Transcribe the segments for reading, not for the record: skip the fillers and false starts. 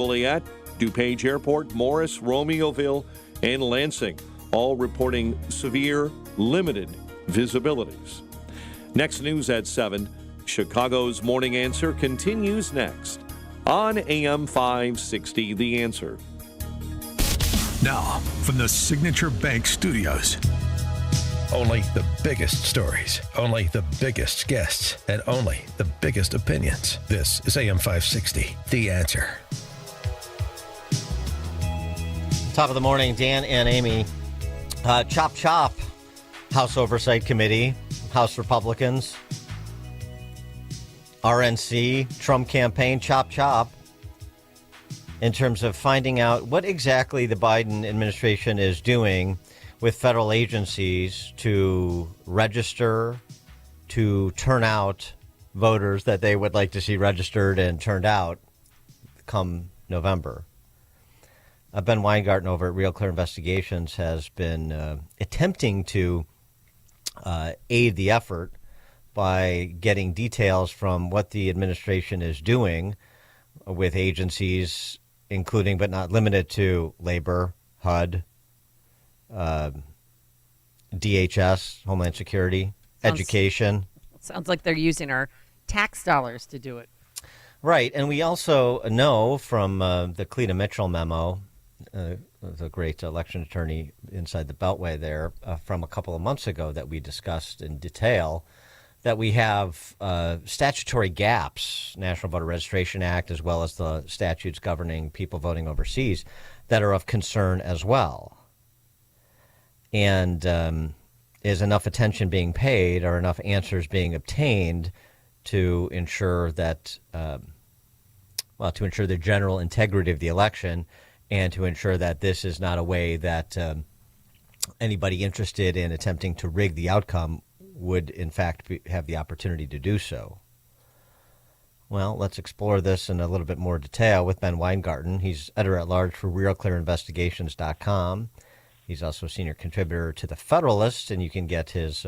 Joliet, DuPage Airport, Morris, Romeoville, and Lansing, all reporting severe, limited visibilities. Next news at 7. Chicago's Morning Answer continues next on AM 560, The Answer. Now, from the Signature Bank Studios. Only the biggest stories, only the biggest guests, and only the biggest opinions. This is AM 560, The Answer. Top of the morning, Dan and Amy. Chop chop, House Oversight Committee, House Republicans, RNC, Trump campaign, chop chop, in terms of finding out what exactly the Biden administration is doing with federal agencies to register, to turn out voters that they would like to see registered and turned out come November. Ben Weingarten over at Real Clear Investigations has been attempting to aid the effort by getting details from what the administration is doing with agencies, including but not limited to Labor, HUD, DHS, Homeland Security, Education. Sounds like they're using our tax dollars to do it. Right. And we also know from the Cleta Mitchell memo, the great election attorney inside the Beltway there, from a couple of months ago that we discussed in detail, that we have statutory gaps, National Voter Registration Act, as well as the statutes governing people voting overseas, that are of concern as well. And is enough attention being paid or enough answers being obtained to ensure that, to ensure the general integrity of the election and to ensure that this is not a way that anybody interested in attempting to rig the outcome would, in fact, have the opportunity to do so. Well, let's explore this in a little bit more detail with Ben Weingarten. He's editor-at-large for RealClearInvestigation's.com. He's also a senior contributor to The Federalist, and you can get his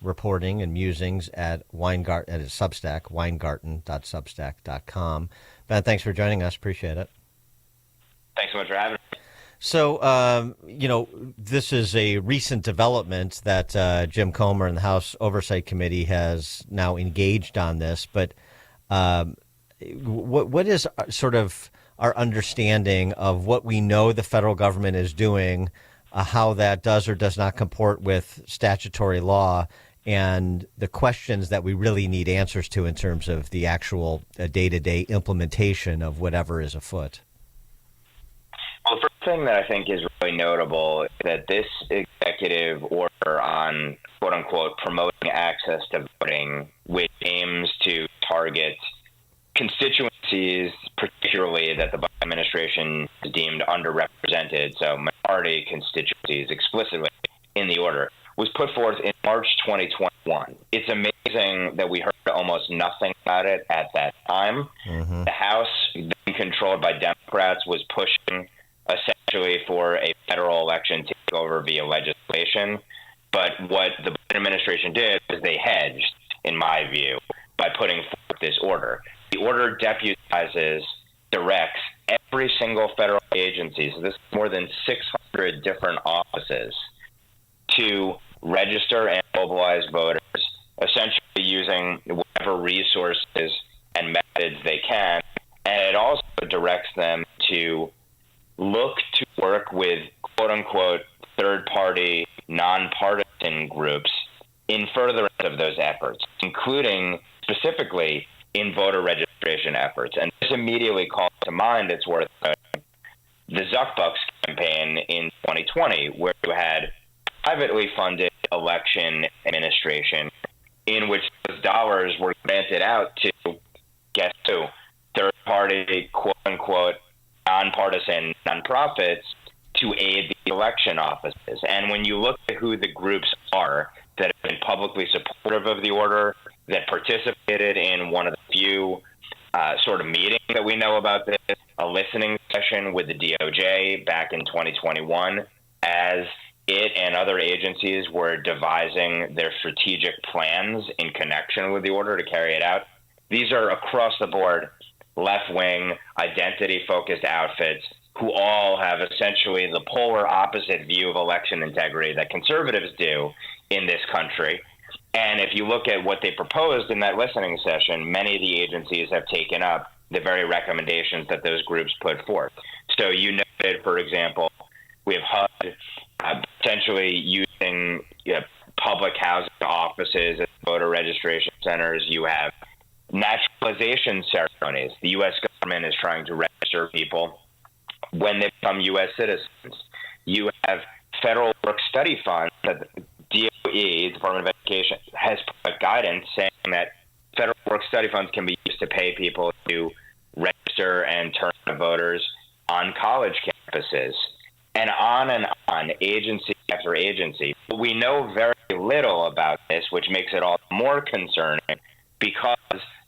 reporting and musings at Weingarten, at his Substack, weingarten.substack.com. Ben, thanks for joining us. Appreciate it. Thanks so much for having me. So, this is a recent development that Jim Comer and the House Oversight Committee has now engaged on this. But what is sort of our understanding of what we know the federal government is doing, how that does or does not comport with statutory law, and the questions that we really need answers to in terms of the actual day-to-day implementation of whatever is afoot? Well, the first thing that I think is really notable is that this executive order on, quote unquote, promoting access to voting, which aims to target constituencies, particularly that the Biden administration is deemed underrepresented, so minority constituencies explicitly in the order, was put forth in March 2021. It's amazing that we heard almost nothing about it at that time. Mm-hmm. The House, then controlled by Democrats, was pushing essentially for a federal election takeover via legislation. But what the Biden administration did is they hedged, in my view, by putting forth this order. The order deputizes, directs every single federal agency, so this is more than 600 different offices, to register and mobilize voters, essentially using whatever resources and methods they can. And it also directs them to look to work with, quote-unquote, third-party, nonpartisan groups in furtherance of those efforts, including specifically in voter registration efforts. And this immediately calls to mind, it's worth noting, the Zuck Bucks campaign in 2020, where you had privately funded election administration in which those dollars were granted out to, guess who, third-party, quote-unquote, nonpartisan nonprofits to aid the election offices. And when you look at who the groups are that have been publicly supportive of the order, that participated in one of the few sort of meetings that we know about this, a listening session with the DOJ back in 2021, as it and other agencies were devising their strategic plans in connection with the order to carry it out. These are across the board left-wing, identity-focused outfits who all have essentially the polar opposite view of election integrity that conservatives do in this country. And if you look at what they proposed in that listening session, many of the agencies have taken up the very recommendations that those groups put forth. So you noted, for example, we have HUD potentially using public housing offices as voter registration centers. You have naturalization ceremonies. The U.S. government is trying to register people when they become U.S. citizens. You have federal work study funds that the DOE, Department of Education, has put guidance saying that federal work study funds can be used to pay people to register and turn out voters on college campuses, and on, agency after agency. But we know very little about this, which makes it all more concerning because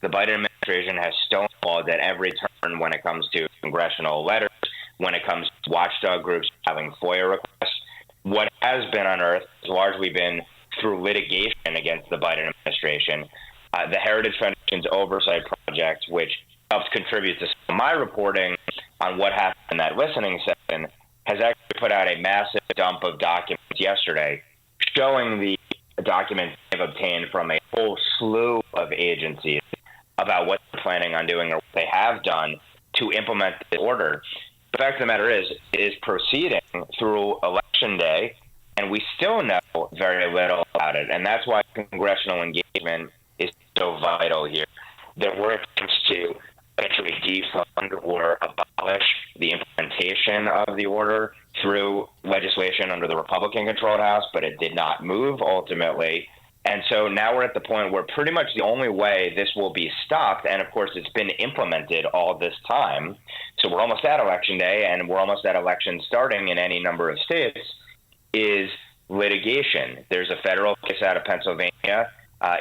the Biden administration has stonewalled at every turn when it comes to congressional letters, when it comes to watchdog groups having FOIA requests. What has been unearthed has largely been through litigation against the Biden administration. The Heritage Foundation's Oversight Project, which helps contribute to some of my reporting on what happened in that listening session, has actually put out a massive dump of documents yesterday showing the documents they've obtained from a whole slew of agencies about what they're planning on doing or what they have done to implement the order. The fact of the matter is, it is proceeding through Election Day, and we still know very little about it. And that's why congressional engagement is so vital here. There were attempts to actually defund or abolish the implementation of the order through legislation under the Republican-controlled House, but it did not move ultimately. And so now we're at the point where pretty much the only way this will be stopped, and of course it's been implemented all this time, so we're almost at Election Day and we're almost at elections starting in any number of states, is litigation. There's a federal case out of Pennsylvania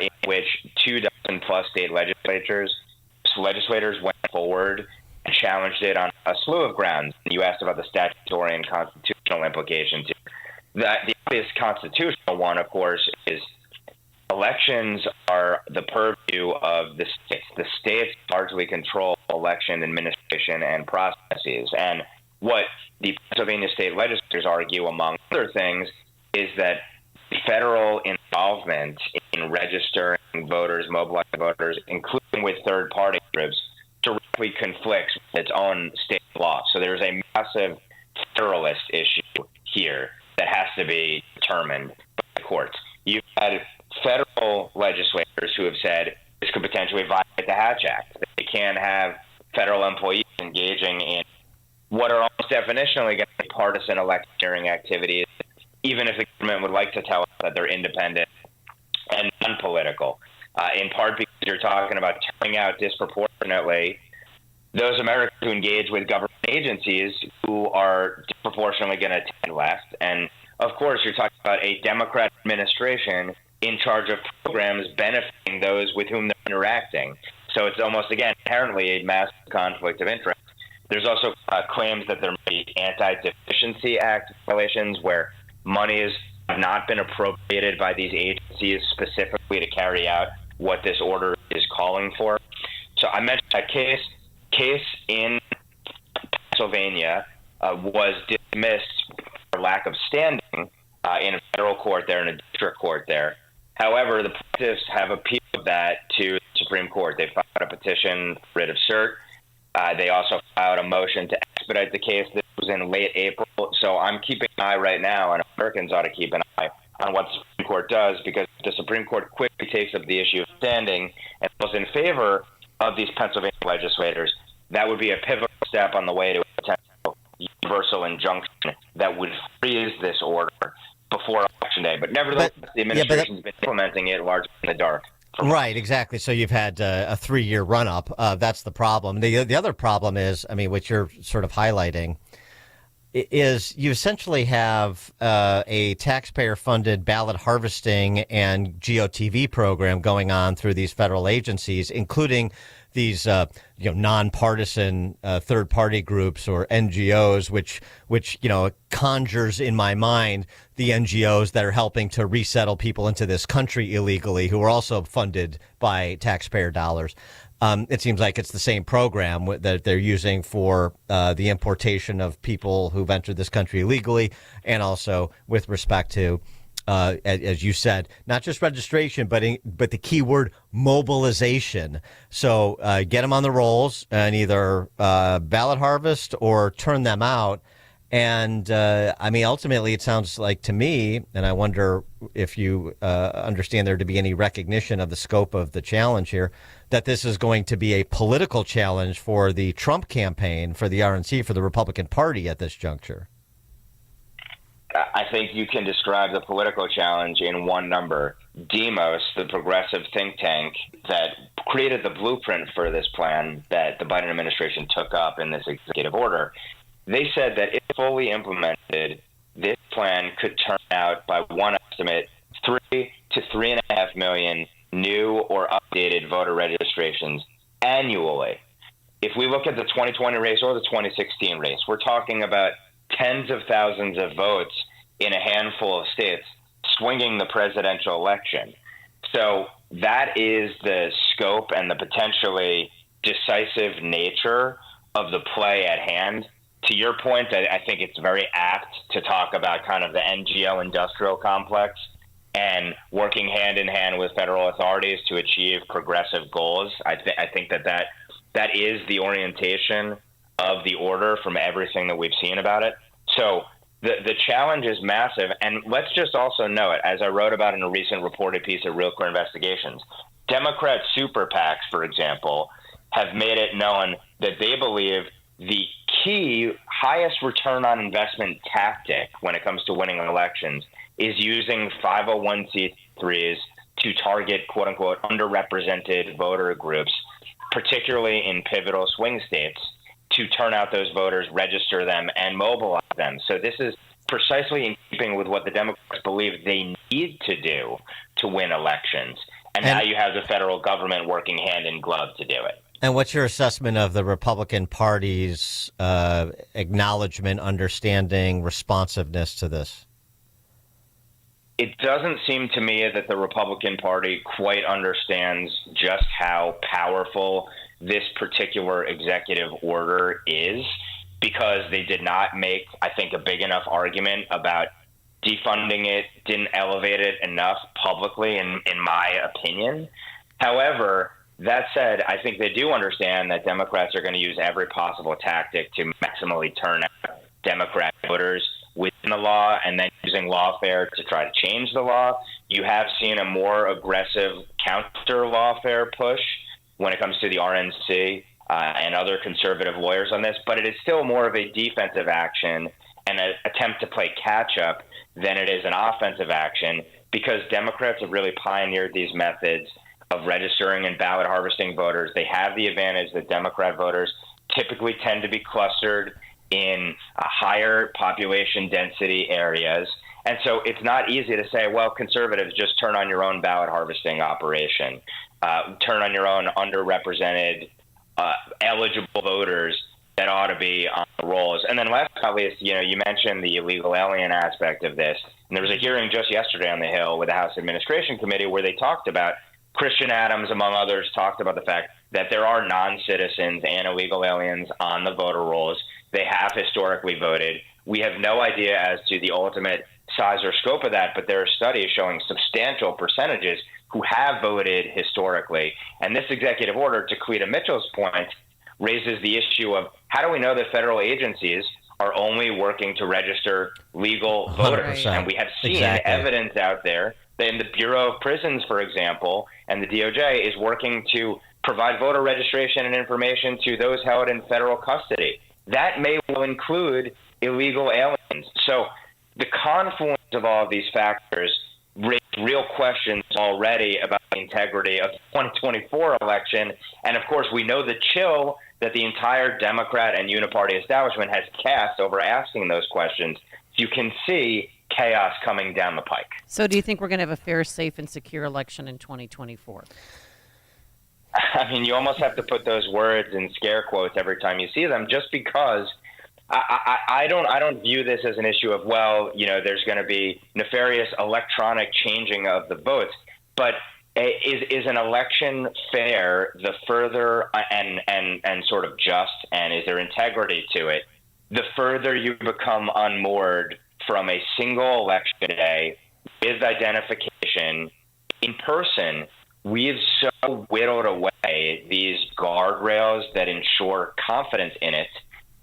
in which 24+ state legislators went forward and challenged it on a slew of grounds. You asked about the statutory and constitutional implications. The obvious constitutional one, of course, is elections are the purview of the states. The states largely control election administration and processes. And what the Pennsylvania state legislators argue, among other things, is that federal involvement in registering voters, mobilizing voters, including with third-party groups, directly conflicts with its own state law. So there's a massive federalist issue here that has to be determined by the courts. You've had federal legislators who have said this could potentially violate the Hatch Act. They can't have federal employees engaging in what are almost definitionally going to be partisan electioneering activities, even if the government would like to tell us that they're independent and non-political, in part because you're talking about turning out disproportionately those Americans who engage with government agencies who are disproportionately going to tend left. And, of course, you're talking about a Democrat administration in charge of programs benefiting those with whom they're interacting. So it's almost, again, inherently a massive conflict of interest. There's also claims that there may be Anti-Deficiency Act violations where money has not been appropriated by these agencies specifically to carry out what this order is calling for. So I mentioned a case in Pennsylvania was dismissed for lack of standing in a federal court there, in a district court there. However, the plaintiffs have appealed that to the Supreme Court. They filed a petition for writ of cert. They also filed a motion to expedite the case. This was in late April. So I'm keeping an eye right now, and Americans ought to keep an eye on what the Supreme Court does, because if the Supreme Court quickly takes up the issue of standing and goes in favor of these Pennsylvania legislators, that would be a pivotal step on the way to a potential universal injunction that would freeze this order before Election Day. But nevertheless, the administration's been implementing it largely in the dark. Right, exactly. So you've had a 3-year run-up. That's the problem. The other problem is, I mean, what you're sort of highlighting is you essentially have a taxpayer-funded ballot harvesting and GOTV program going on through these federal agencies, including these nonpartisan third-party groups or NGOs, which conjures in my mind the NGOs that are helping to resettle people into this country illegally, who are also funded by taxpayer dollars. It seems like it's the same program that they're using for the importation of people who've entered this country illegally, and also with respect to, as you said, not just registration, but the key word mobilization. So get them on the rolls and either ballot harvest or turn them out. And I mean, ultimately, it sounds like to me, and I wonder if you understand there to be any recognition of the scope of the challenge here, that this is going to be a political challenge for the Trump campaign, for the RNC, for the Republican Party at this juncture. I think you can describe the political challenge in one number. Demos, the progressive think tank that created the blueprint for this plan that the Biden administration took up in this executive order, they said that if fully implemented, this plan could turn out, by one estimate, 3 to 3.5 million new or updated voter registrations annually. If we look at the 2020 race or the 2016 race, we're talking about tens of thousands of votes in a handful of states swinging the presidential election. So that is the scope and the potentially decisive nature of the play at hand. To your point, I think it's very apt to talk about kind of the NGO industrial complex and working hand in hand with federal authorities to achieve progressive goals. I think that is the orientation of the order from everything that we've seen about it. So the challenge is massive. And let's just also note, as I wrote about in a recent reported piece of Real Clear Investigations, Democrat super PACs, for example, have made it known that they believe the key highest return on investment tactic when it comes to winning elections is using 501c3s to target, quote unquote, underrepresented voter groups, particularly in pivotal swing states, to turn out those voters, register them, and mobilize them. So this is precisely in keeping with what the Democrats believe they need to do to win elections. And now you have the federal government working hand in glove to do it. And what's your assessment of the Republican Party's acknowledgement, understanding, responsiveness to this? It doesn't seem to me that the Republican Party quite understands just how powerful this particular executive order is, because they did not make, I think, a big enough argument about defunding it, didn't elevate it enough publicly, in my opinion. However, that said, I think they do understand that Democrats are going to use every possible tactic to maximally turn out Democrat voters within the law, and then using lawfare to try to change the law. You have seen a more aggressive counter lawfare push when it comes to the RNC and other conservative lawyers on this, but it is still more of a defensive action and an attempt to play catch up than it is an offensive action, because Democrats have really pioneered these methods of registering and ballot harvesting voters. They have the advantage that Democrat voters typically tend to be clustered in higher population density areas. And so it's not easy to say, well, conservatives, just turn on your own ballot harvesting operation, turn on your own underrepresented eligible voters that ought to be on the rolls. And then last but not least, you mentioned the illegal alien aspect of this. And there was a hearing just yesterday on the Hill with the House Administration Committee where they talked about, Christian Adams, among others, talked about the fact that there are non-citizens and illegal aliens on the voter rolls. They have historically voted. We have no idea as to the ultimate size or scope of that, but there are studies showing substantial percentages who have voted historically. And this executive order, to Cleta Mitchell's point, raises the issue of how do we know that federal agencies are only working to register legal voters? 100%. And we have seen evidence out there that in the Bureau of Prisons, for example, and the DOJ is working to provide voter registration and information to those held in federal custody. That may well include illegal aliens. So the confluence of all of these factors raise real questions already about the integrity of the 2024 election. And of course, we know the chill that the entire Democrat and uniparty establishment has cast over asking those questions. You can see chaos coming down the pike. So do you think we're going to have a fair, safe, and secure election in 2024? I mean, you almost have to put those words in scare quotes every time you see them, just because I don't view this as an issue of, well, there's going to be nefarious electronic changing of the votes. But Is an election fair the further and sort of just, and is there integrity to it, the further you become unmoored from a single election day with identification in person? We've so whittled away these guardrails that ensure confidence in it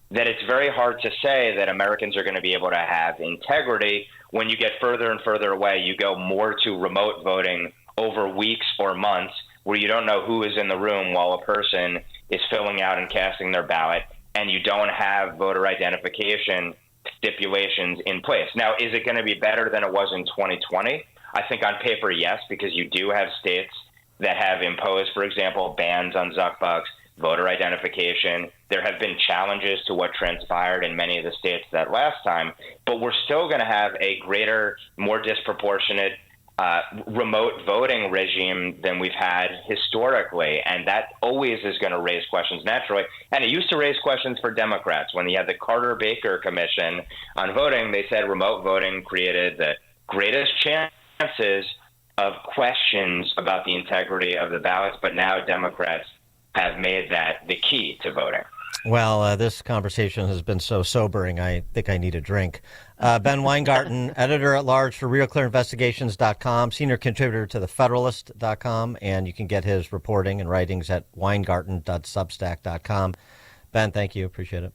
that it's very hard to say that Americans are going to be able to have integrity. When you get further and further away, you go more to remote voting over weeks or months where you don't know who is in the room while a person is filling out and casting their ballot, and you don't have voter identification stipulations in place. Now, is it going to be better than it was in 2020? I think on paper, yes, because you do have states that have imposed, for example, bans on Zuck bucks, voter identification. There have been challenges to what transpired in many of the states that last time, but we're still going to have a greater, more disproportionate remote voting regime than we've had historically, and that always is going to raise questions naturally. And it used to raise questions for Democrats. When you had the Carter-Baker Commission on voting, they said remote voting created the greatest chances of questions about the integrity of the ballots, but now Democrats have made that the key to voting. Well, this conversation has been so sobering, I think I need a drink. Ben Weingarten, editor-at-large for RealClearInvestigation's.com, senior contributor to TheFederalist.com, and you can get his reporting and writings at Weingarten.substack.com. Ben, thank you. Appreciate it.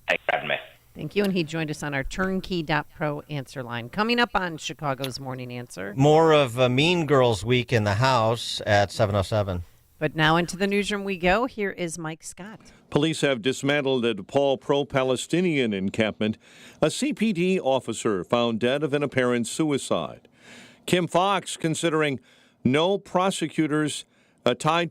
Thanks for having me. Thank you. And he joined us on our turnkey.pro answer line. Coming up on Chicago's Morning Answer. More of Mean Girls Week in the House at 7:07. But now into the newsroom we go. Here is Mike Scott. Police have dismantled a DePaul pro-Palestinian encampment. A CPD officer found dead of an apparent suicide. Kim Foxx considering no prosecutors tied